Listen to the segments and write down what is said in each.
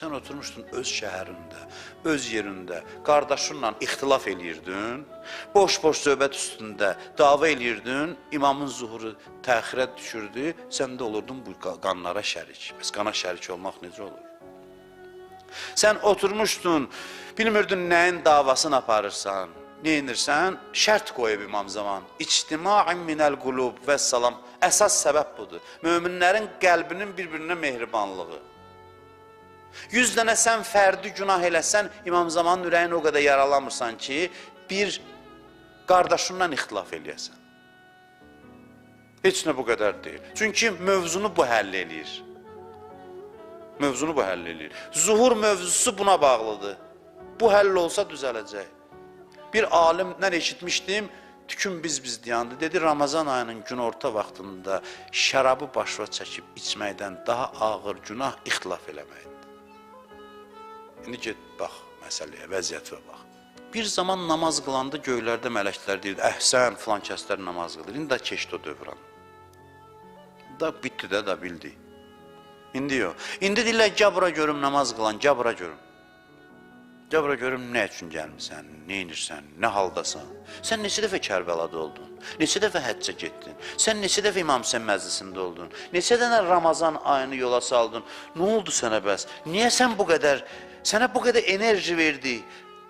Sen oturmuşdun öz şəhərində, öz yerində, qardaşınla ixtilaf eləyirdin, boş-boş söhbət üstündə dava eləyirdin, imamın zuhuru təxirə düşürdü, sən də olurdun bu qanlara şərik. Bəs qana şərik olmaq necə olur? Sən oturmuşdun, bilmirdin nəyin davasını aparırsan, neyinirsən? Şərt qoyub imam zaman. İctima'in minəl qulub və salam. Əsas səbəb budur. Möminlərin qəlbinin bir-birinə mehribanlığı. 100 dənə sən fərdi günah eləsən, İmam Zamanın ürəyini o qədər yaralamırsan ki, bir qardaşından ixtilaf eləyəsən. Heç nə bu qədər deyil. Çünki mövzunu bu həll eləyir. Mövzunu bu həll eləyir. Zuhur mövzusu buna bağlıdır. Bu həll olsa düzələcək. Bir alimdən eşitmişdim, tükün biz deyandı. Dedi, Ramazan ayının günorta vaxtında şərabı başına çəkib içməkdən daha ağır günah ixtilaf eləməkdir. İndi get, bax, məsələyə, vəziyyətə bax. Bir zaman namaz qılanda göylərdə mələklər deyirdi, əhsən, filan kəslər namaz qılır. İndi də keçdi o dövran. Da bitdi də, da bildi. İndi yox. İndi deyirlər, gəl bura görüm namaz qılan, gəl bura görüm. Gəl bura görüm, nə üçün gəlmirsən, nə inirsən, nə haldasan? Sən neçə dəfə Kərbəlada oldun? Neçə dəfə həccə getdin? Sən neçə dəfə İmam Hüseyn məclisində oldun? Neçə dənə Ramazan ayını yola saldın? Nə oldu sənə bəs? Niyə sən bu qədər, sənə bu qədər enerji verdi?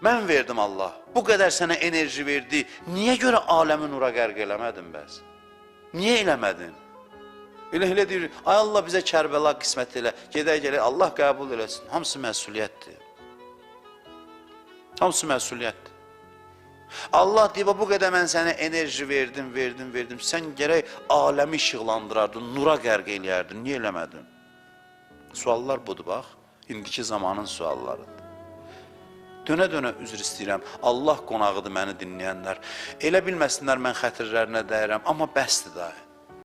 Mən verdim Allah. Bu qədər sənə enerji verdi. Niyə görə aləmi nura qərq eləmədin bəs? Niyə eləmədin? Elə deyir, ay Allah bizə Kərbəla qismət elə, gedək, Allah qəbul eləsin. Hamısı məsuliyyətdir. Hamısı məsuliyyətdir. Allah deyib, bu qədər mən sənə enerji verdim. Sən gərək aləmi işıqlandırardın, nura qərq eləyərdin. Niyə eləmədin? Suallar budur, bax. İndiki zamanın suallarıdır. Dönə-dönə üzr istəyirəm. Allah qonağıdır məni dinləyənlər. Elə bilməsinlər mən xətirlərinə dəyirəm, amma bəsdir da.